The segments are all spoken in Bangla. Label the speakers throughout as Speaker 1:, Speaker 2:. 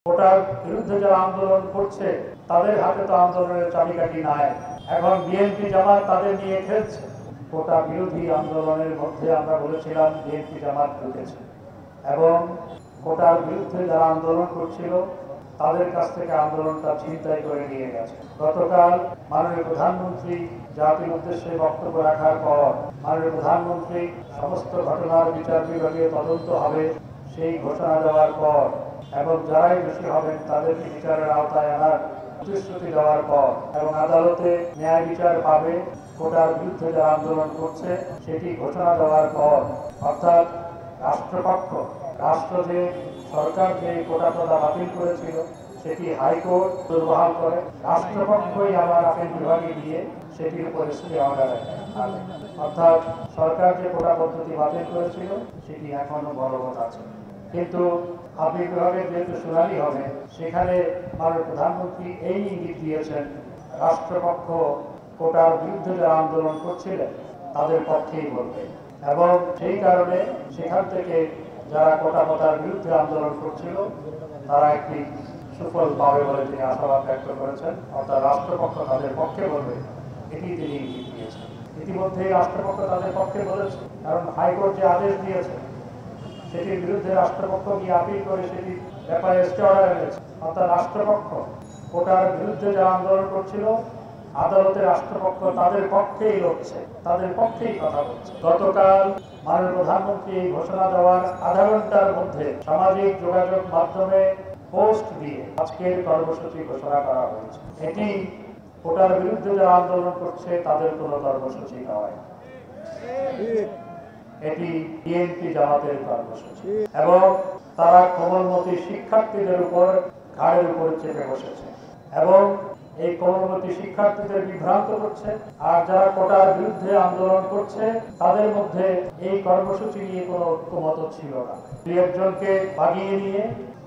Speaker 1: কোটার বিরুদ্ধে যারা আন্দোলন করছে তাদের হাতে তো আন্দোলনের চাবিকাঠি নাই। এখন বিএনপি জামাত তাদের নিয়ে খেলছে। কোটা বিরোধী আন্দোলনের মধ্যে আমরা বলেছিলাম বিএনপি জামাত ঢুকেছে এবং কোটার বিরুদ্ধে যারা আন্দোলন করছিল তাদের কাছ থেকে আন্দোলনটা ছিনতাই করে নিয়ে গেছে। গতকাল মাননীয় প্রধানমন্ত্রী জাতির উদ্দেশ্যে বক্তব্য রাখার পর মাননীয় প্রধানমন্ত্রী সমস্ত ঘটনার বিচার বিভাগীয় তদন্ত হবে সেই ঘোষণা দেওয়ার পর এবং যারাই দোষী হবেন তাদেরকে বিচারের আওতায় আনার প্রতিশ্রুতি দেওয়ার পর এবং আদালতে ন্যায় বিচার পাবে কোটার বিরুদ্ধে যারা আন্দোলন করছে সেটি ঘোষণা দেওয়ার পর, অর্থাৎ রাষ্ট্রপক্ষ রাষ্ট্র যে সরকার যে কোটা প্রথা বাতিল করেছিল সেটি হাইকোর্ট দুর্বহাল করে রাষ্ট্রপক্ষই আবার আপিল বিভাগে দিয়ে সেটির উপরে স্টে অর্ডার আনে। অর্থাৎ সরকার যে কোটা পদ্ধতি বাতিল করেছিল সেটি এখনো বলবৎ আছে। কিন্তু আপিল বিভাগে যেহেতু শুনানি হবে সেখানে মাননীয় প্রধানমন্ত্রী এই ইঙ্গিত দিয়েছেন রাষ্ট্রপক্ষ কোটার বিরুদ্ধে যারা আন্দোলন করছিলেন তাদের পক্ষেই বলবে এবং সেই কারণে সেখান থেকে যারা কোটা প্রথার বিরুদ্ধে আন্দোলন করছিল তারা একটি সুফল পাবে বলে তিনি আশাবাদ ব্যক্ত করেছেন। অর্থাৎ রাষ্ট্রপক্ষ তাদের পক্ষে বলবে, এটি তিনি ইঙ্গিত দিয়েছেন। ইতিমধ্যে রাষ্ট্রপক্ষ তাদের পক্ষে বলেছে, কারণ হাইকোর্ট যে আদেশ দিয়েছে সেটির বিরুদ্ধে রাষ্ট্রপক্ষ গিয়ে আপিল করে সেটি ব্যাপারে স্টে অর্ডার এনেছে। অর্থাৎ রাষ্ট্রপক্ষ কোটার বিরুদ্ধে যারা আন্দোলন করছিল আদালতে রাষ্ট্রপক্ষ তাদের পক্ষেই লড়ছে, তাদের পক্ষেই কথা বলছে। গতকাল মাননীয় প্রধানমন্ত্রী এই ঘোষণা দেওয়ার আধা ঘন্টার মধ্যে সামাজিক যোগাযোগ মাধ্যমে পোস্ট দিয়ে আজকের কর্মসূচি ঘোষণা করা হয়েছে। এটি কোটার বিরুদ্ধে যারা আন্দোলন করছে তাদের কোনো কর্মসূচি নয়, এটি বিএনপি জামাতের কর্মসূচি এবং তারা কোমলমতি শিক্ষার্থীদের উপর ঘাড়ের উপরে চেপে বসেছে এবং এই কোমলমতি শিক্ষার্থীদের বিভ্রান্ত করছে। আর যারা কোটার বিরুদ্ধে আন্দোলন করছে তাদের মধ্যে এই কর্মসূচি নিয়ে কোনো ঐক্যমত ছিল না। দুই একজনকে বাগিয়ে নিয়ে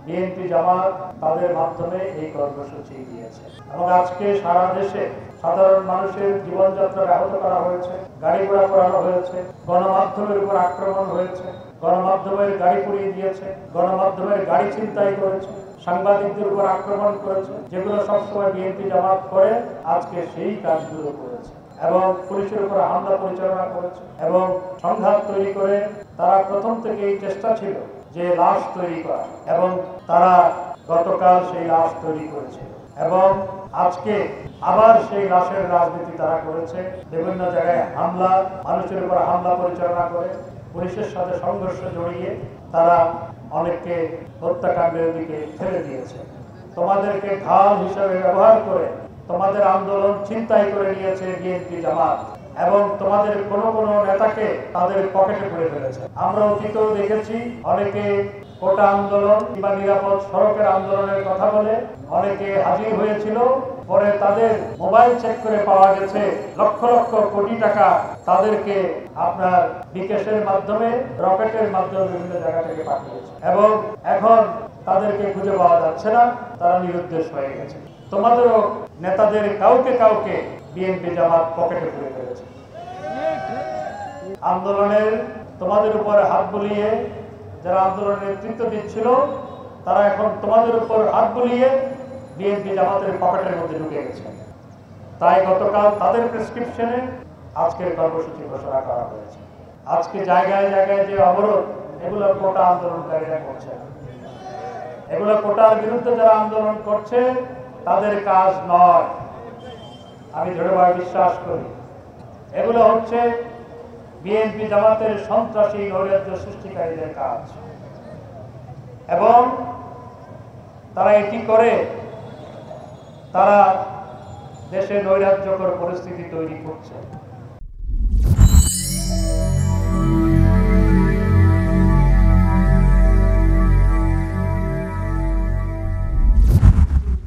Speaker 1: বিএনপি জামাত তাদের মাধ্যমে এই কর্মসূচি দিয়েছে এবং আজকে সারা দেশে সাধারণ মানুষের জীবনযাত্রা ব্যাহত করা হয়েছে, গাড়ি ঘোড়া করানো হয়েছে, গণমাধ্যমের উপর আক্রমণ হয়েছে, গণমাধ্যমের গাড়ি পুড়িয়ে দিয়েছে, গণমাধ্যমের গাড়ি ছিনতাই করেছে, সাংবাদিকদের উপর আক্রমণ করেছে, যেগুলো সবসময় বিএনপি জামাত করে আজকে সেই কাজগুলো করেছে এবং পুলিশের উপর হামলা পরিচালনা করেছে এবং সংঘাত তৈরি করে তারা প্রথম থেকেই চেষ্টা ছিল যে লাশ তৈরি করা এবং তারা গতকাল সেই লাশ তৈরি করেছে এবং আজকে আবার সেই লাশের রাজনীতি তারা করেছে। বিভিন্ন জায়গায় হামলা, মানুষের উপর হামলা পরিচালনা করে পুলিশের সাথে সংঘর্ষ জড়িয়ে তারা অনেককে হত্যাকাণ্ডের দিকে ঠেলে দিয়েছে। তোমাদেরকে ঢাল হিসেবে ব্যবহার করে তোমাদের আন্দোলন ছিনতাই করে নিয়েছে বিএনপি জামাত এবং তোমাদের কোনো নেতাকে তাদের পকেটে পুরে ফেলেছে। আমরা অতীতেও দেখেছি অনেকে কোটা আন্দোলন কিংবা নিরাপদ সড়কের আন্দোলনের কথা বলে অনেকে হাজির হয়েছিল, পরে তাদের মোবাইল চেক করে পাওয়া গেছে লক্ষ লক্ষ কোটি টাকা তাদেরকে আপনার বিকাশের মাধ্যমে, রকেটের মাধ্যমে বিভিন্ন জায়গা থেকে পাঠিয়েছে এবং এখন তাদেরকে খুঁজে পাওয়া যাচ্ছে না, তারা নিরুদ্দেশ হয়ে গেছে। তোমাদেরও নেতাদের কাউকে বিএনপি জামাত পকেটে পুরে ফেলেছে। আন্দোলনের তোমাদের উপর হাত বুলিয়ে যারা আন্দোলনের নেতৃত্ব দিচ্ছিল তারা এখন তোমাদের উপর হাত বুলিয়ে বিএনপি জামাতের পকেটের মধ্যে ঢুকে গেছে। তাই গতকাল তাদের প্রেসক্রিপশনে আজকের কর্মসূচি ঘোষণা করা হয়েছে। আজকে জায়গায় জায়গায় যে অবরোধ, এগুলো কোটা আন্দোলনকারীরা করছে, এগুলো কোটার বিরুদ্ধে যারা আন্দোলন করছে তাদের কাজ নয়। আমি দৃঢ়ভাবে বিশ্বাস করি এগুলো হচ্ছে বিএনপি জামাতের সন্ত্রাসী নৈরাজ্য সৃষ্টিকারীদের কাজ এবং তারা এটি করে তারা দেশে নৈরাজ্যকর পরিস্থিতি তৈরি করছে।